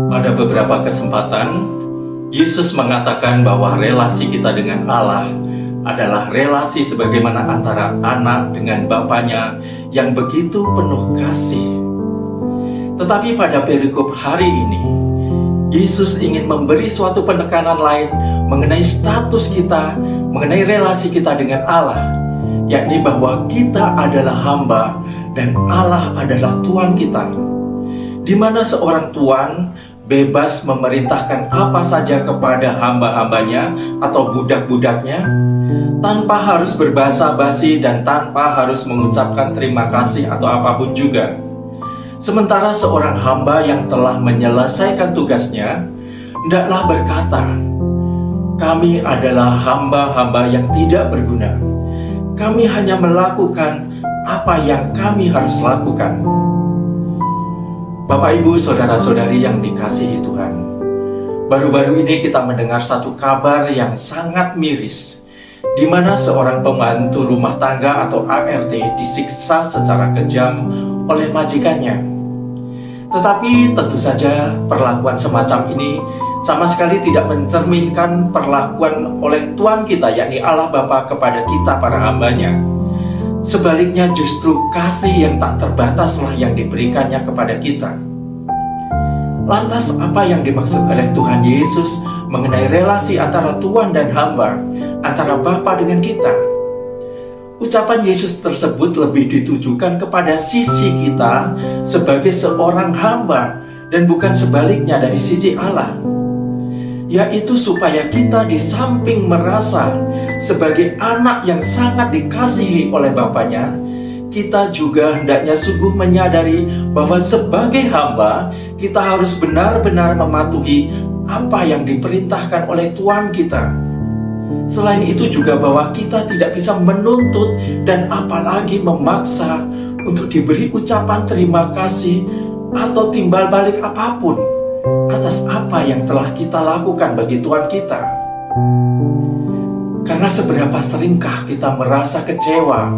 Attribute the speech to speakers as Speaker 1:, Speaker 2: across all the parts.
Speaker 1: Pada beberapa kesempatan, Yesus mengatakan bahwa relasi kita dengan Allah adalah relasi sebagaimana antara anak dengan bapaknya yang begitu penuh kasih. Tetapi pada perikop hari ini, Yesus ingin memberi suatu penekanan lain mengenai status kita, mengenai relasi kita dengan Allah, yakni bahwa kita adalah hamba dan Allah adalah Tuhan kita, di mana seorang tuan bebas memerintahkan apa saja kepada hamba-hambanya atau budak-budaknya tanpa harus berbasa-basi dan tanpa harus mengucapkan terima kasih atau apapun juga. Sementara seorang hamba yang telah menyelesaikan tugasnya hendaklah berkata, "Kami adalah hamba-hamba yang tidak berguna. Kami hanya melakukan apa yang kami harus lakukan." Bapak, Ibu, saudara-saudari yang dikasihi Tuhan, baru-baru ini kita mendengar satu kabar yang sangat miris, di mana seorang pembantu rumah tangga atau ART disiksa secara kejam oleh majikannya. Tetapi tentu saja perlakuan semacam ini sama sekali tidak mencerminkan perlakuan oleh Tuhan kita, yakni Allah Bapa kepada kita para hambanya. Sebaliknya justru kasih yang tak terbataslah yang diberikannya kepada kita. Lantas apa yang dimaksud oleh Tuhan Yesus mengenai relasi antara Tuhan dan hamba, antara Bapa dengan kita? Ucapan Yesus tersebut lebih ditujukan kepada sisi kita sebagai seorang hamba dan bukan sebaliknya dari sisi Allah, yaitu supaya kita di samping merasa sebagai anak yang sangat dikasihi oleh Bapaknya, kita juga hendaknya sungguh menyadari bahwa sebagai hamba kita harus benar-benar mematuhi apa yang diperintahkan oleh Tuhan kita. Selain itu juga bahwa kita tidak bisa menuntut dan apalagi memaksa untuk diberi ucapan terima kasih atau timbal balik apapun atas apa yang telah kita lakukan bagi Tuhan kita. Karena seberapa seringkah kita merasa kecewa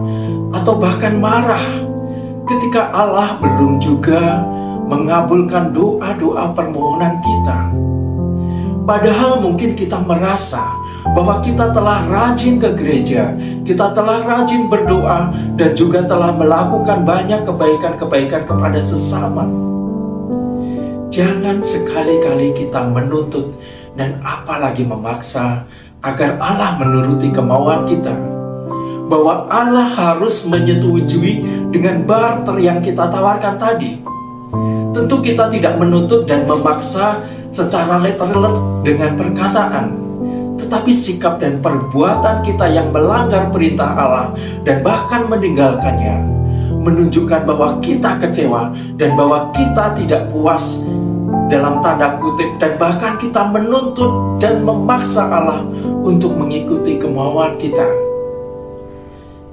Speaker 1: atau bahkan marah ketika Allah belum juga mengabulkan doa-doa permohonan kita. Padahal mungkin kita merasa bahwa kita telah rajin ke gereja, kita telah rajin berdoa, dan juga telah melakukan banyak kebaikan-kebaikan kepada sesama. Jangan sekali-kali kita menuntut dan apalagi memaksa agar Allah menuruti kemauan kita, bahwa Allah harus menyetujui dengan barter yang kita tawarkan tadi. Tentu kita tidak menuntut dan memaksa secara letterlet dengan perkataan, tetapi sikap dan perbuatan kita yang melanggar perintah Allah dan bahkan meninggalkannya menunjukkan bahwa kita kecewa dan bahwa kita tidak puas dalam tanda kutip, dan bahkan kita menuntut dan memaksa Allah untuk mengikuti kemauan kita.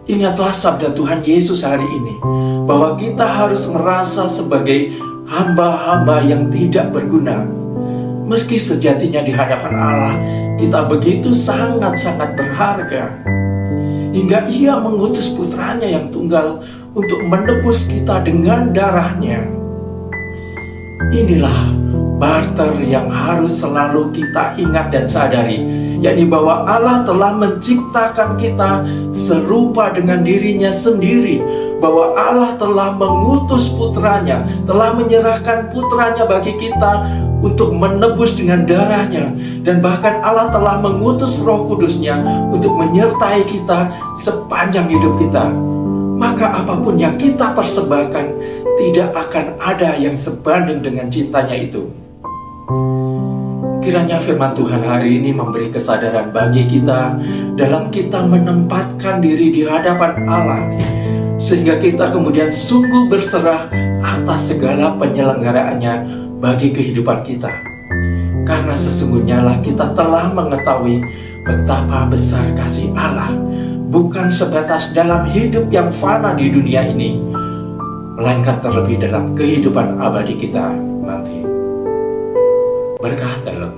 Speaker 1: Ingatlah sabda Tuhan Yesus hari ini, bahwa kita harus merasa sebagai hamba-hamba yang tidak berguna, meski sejatinya di hadapan Allah kita begitu sangat-sangat berharga, hingga Ia mengutus putranya yang tunggal untuk menebus kita dengan darahnya. Inilah barter yang harus selalu kita ingat dan sadari, yakni bahwa Allah telah menciptakan kita serupa dengan dirinya sendiri, bahwa Allah telah mengutus putranya, telah menyerahkan putranya bagi kita untuk menebus dengan darahnya, dan bahkan Allah telah mengutus Roh Kudusnya untuk menyertai kita sepanjang hidup kita. Maka apapun yang kita persembahkan tidak akan ada yang sebanding dengan cintanya itu. Kiranya firman Tuhan hari ini memberi kesadaran bagi kita dalam kita menempatkan diri di hadapan Allah, sehingga kita kemudian sungguh berserah atas segala penyelenggaraannya bagi kehidupan kita. Karena sesungguhnya lah kita telah mengetahui betapa besar kasih Allah, bukan sebatas dalam hidup yang fana di dunia ini, melainkan terlebih dalam kehidupan abadi kita nanti. Berkah dalam